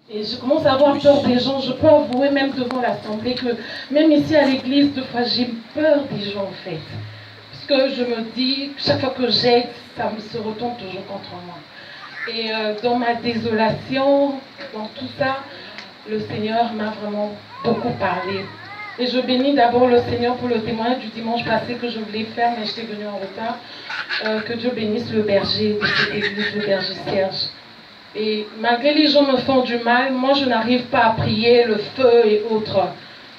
Et je commence à avoir peur des gens. Je peux avouer même devant l'Assemblée que même ici à l'église, des fois j'ai peur des gens en fait. Parce que je me dis, chaque fois que j'aide, ça me se retourne toujours contre moi. Et dans ma désolation, dans tout ça, le Seigneur m'a vraiment beaucoup parlé. Et je bénis d'abord le Seigneur pour le témoignage du dimanche passé que je voulais faire, mais j'étais venue en retard. Que Dieu bénisse le berger de cette église, le berger Serge. Et malgré les gens me font du mal, moi je n'arrive pas à prier le feu et autres.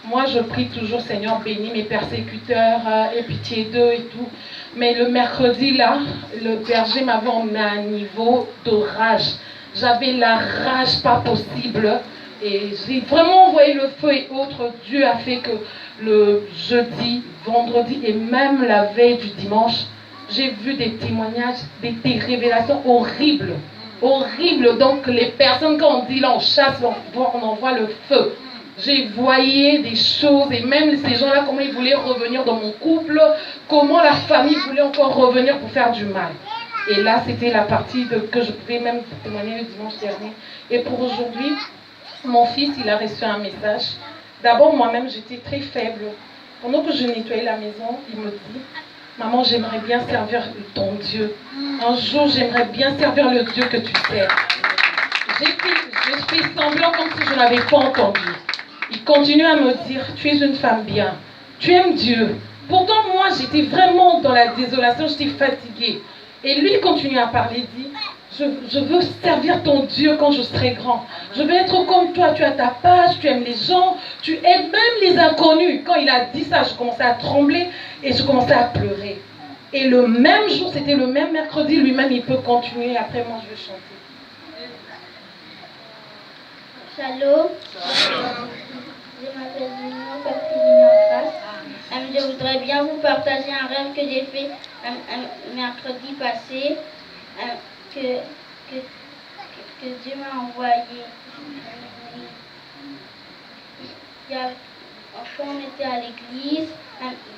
Moi je prie toujours, Seigneur, bénis mes persécuteurs, aie pitié d'eux et tout. Mais le mercredi là, le berger m'avait emmené à un niveau de rage. J'avais la rage pas possible. Et j'ai vraiment envoyé le feu et autres. Dieu a fait que le jeudi, vendredi et même la veille du dimanche, j'ai vu des témoignages, des révélations horribles. Horribles. Donc les personnes, quand on dit là, on chasse, on envoie le feu. J'ai voyé des choses et même ces gens-là, comment ils voulaient revenir dans mon couple, comment la famille voulait encore revenir pour faire du mal. Et là, c'était la partie que je pouvais même témoigner le dimanche dernier. Et pour aujourd'hui, mon fils, il a reçu un message. D'abord, moi-même, j'étais très faible. Pendant que je nettoyais la maison, il me dit, maman, j'aimerais bien servir ton Dieu. Un jour, j'aimerais bien servir le Dieu que tu sers. J'ai fait semblant comme si je n'avais pas entendu. Il continue à me dire, tu es une femme bien, tu aimes Dieu. Pourtant, moi, j'étais vraiment dans la désolation, j'étais fatiguée. Et lui, il continue à parler, il dit, je veux servir ton Dieu quand je serai grand. Je veux être comme toi, tu as ta page, tu aimes les gens, tu aimes même les inconnus. Quand il a dit ça, je commençais à trembler et je commençais à pleurer. Et le même jour, c'était le même mercredi, lui-même, il peut continuer. Après, moi, je vais chanter. Shalom. Je m'appelle Bruno, Catherine en face. Je voudrais bien vous partager un rêve que j'ai fait un mercredi passé, que Dieu m'a envoyé. Quand on était à l'église,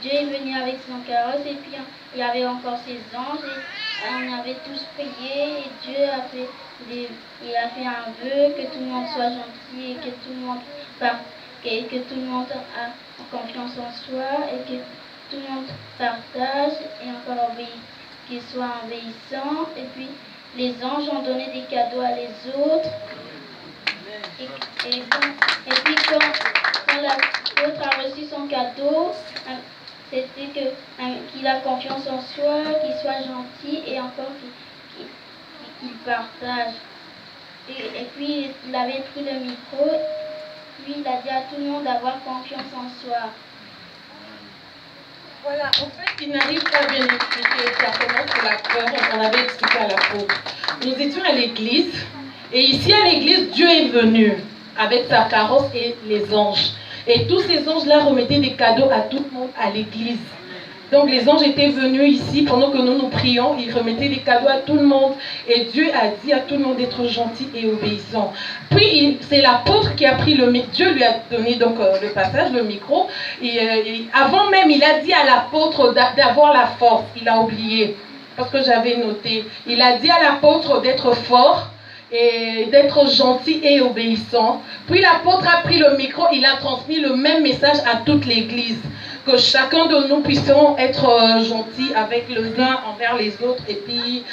Dieu est venu avec son carrosse et puis il y avait encore ses anges et on avait tous prié et Dieu a fait il a fait un vœu que tout le monde soit gentil et que tout le monde que tout le monde a confiance en soi et que tout le monde partage et encore qu'il soit obéissant. Et puis les anges ont donné des cadeaux à les autres. Et puis quand l'autre a reçu son cadeau, c'était qu'il a confiance en soi, qu'il soit gentil et encore qu'il partage. Et puis il avait pris le micro, puis il a dit à tout le monde d'avoir confiance en soi. Voilà, en fait, il n'arrive pas à bien expliquer. Ça commence sur la peur, on avait expliqué à l'apôtre. Nous étions à l'église, et ici à l'église, Dieu est venu avec sa carrosse et les anges. Et tous ces anges-là remettaient des cadeaux à tout le monde à l'église. Donc les anges étaient venus ici pendant que nous prions, ils remettaient des cadeaux à tout le monde. Et Dieu a dit à tout le monde d'être gentil et obéissant. Puis c'est l'apôtre qui a pris le micro, Dieu lui a donné donc le passage, le micro. Et avant même, il a dit à l'apôtre d'avoir la force, il a oublié, parce que j'avais noté. Il a dit à l'apôtre d'être fort et d'être gentil et obéissant. Puis l'apôtre a pris le micro, il a transmis le même message à toute l'église. Que chacun de nous puissions être gentils avec les uns envers les autres et puis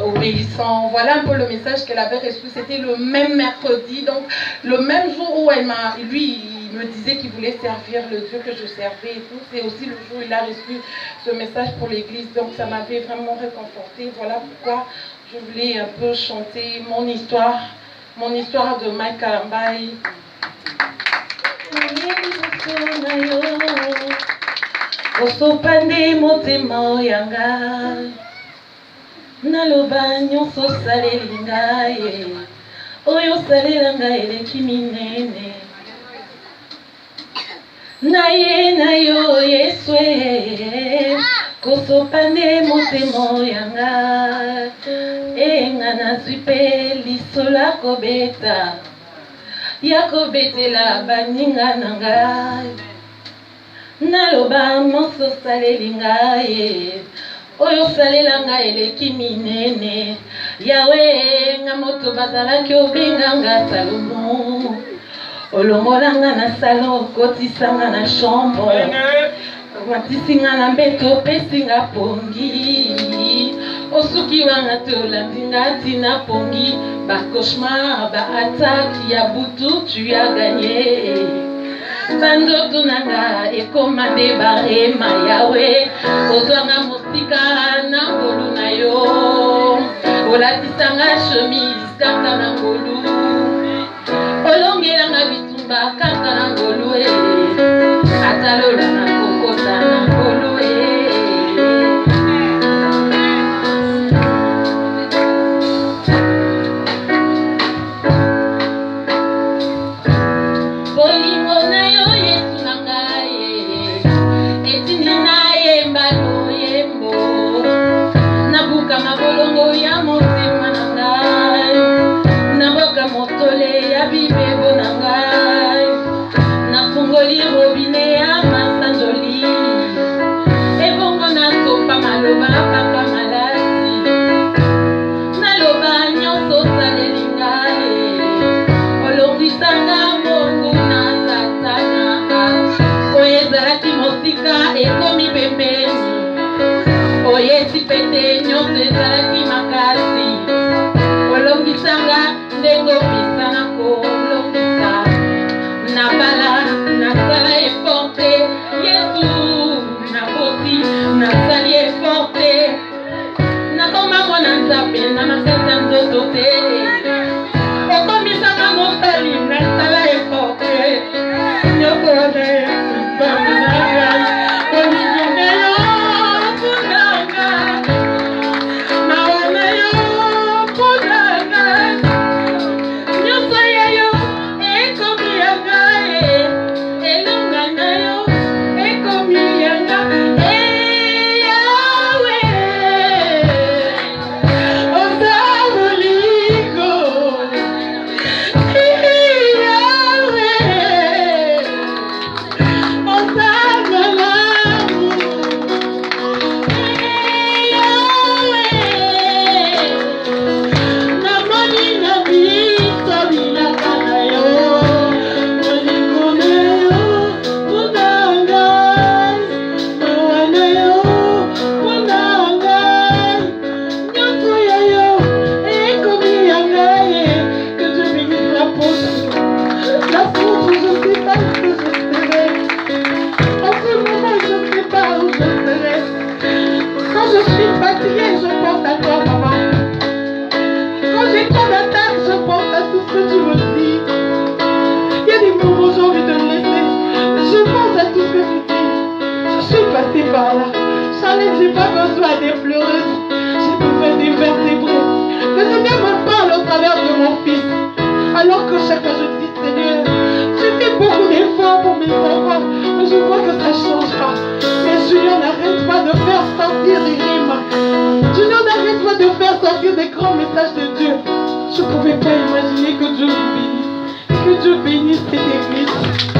obéissants. Voilà un peu le message qu'elle avait reçu. C'était le même mercredi, donc le même jour où lui, il me disait qu'il voulait servir le Dieu que je servais et tout. C'est aussi le jour où il a reçu ce message pour l'église. Donc ça m'avait vraiment réconforté. Voilà pourquoi je voulais un peu chanter mon histoire de Mike Kalambai. Osopande motema yanga naloba nyonso osaleli ngai oyo osalela ngai eleki minene na ye na yo Yesu kosopande motema yanga nga nazwi mpe lisola kobeta ya kobetela baninga na ngai naloba nyonso osaleli ngai oyo osalela ngai eleki minene Yahweh nga moto bazalaki obenganga Salomo olongolanga na salon okotisanga na chambre matisinga na mbeto opesinga pongi osuki wanga tolandinga tina pongi bacauchemar baataki ya butu tu as gagné bandoto nanga ekoma nde barema Yawe ozwanga mosika na ngolu na yo olatisanga chemise kaka na ngolu olongelanga bitumba kaka na ngolu atalola na kokota na ngolu bolingo na yo Yesu na ngai etindi na yemba loyembo nabuka mabolongo ya motema na ngai naboka motole ya bibebo na ngai nafungoli robine ya masanjoli ebongo nasopa maloba papa malasi naloba nyonso osaleli ngai olongisanga mongu na satana oyo ezalaki mosika ekomi pembeni oyesi pete nyonso ezalaki makasi olongisanga ndenge opesana kolongisa nabala nasala eforte Yesu naboti nasali eforte nakoma mwana nzambe na makasi ya nzoto te okomisanga mosali nasala eforte nyoko wana Yesu nzambe na ngai olingi na yo mpundanga mawa na yo mpundanga nyonso ya yo ekomi ya ngai elonga na yo ekomi ya ngai Yawe oza bolingo Yawe oza malamu Yawe namoni na biso bilaka na yo bolingo na yo mpona ngai mawa na yo mpona ngai nyonso ya yo ekomi ya ngai que Dieu bénisse la poche la source je sais pas où je serai en ce moment je sais pas où je serai quand je suis fatiguée je pense à toi maman quand j'ai trop d'attaques je pense à tout ce que tu me dis il y a des moments j'ai envie de le laisser mais je pense à tout ce que tu dis je suis passée par là Charlène j'ai pas besoin des pleureuses j'ai besoin des vertébrés le Seigneur me parle au travers de mon fils alors que chaque fois je dis Seigneur j'ai fait beaucoup d'efforts pour mes enfants mais je vois que ça change pas mais Julien n'arrête pas de faire sortir des rimes Julien n'arrête pas de faire sortir des grands messages de Dieu je pouvais pas imaginer que Dieu vous bénisse et que Dieu bénisse cette église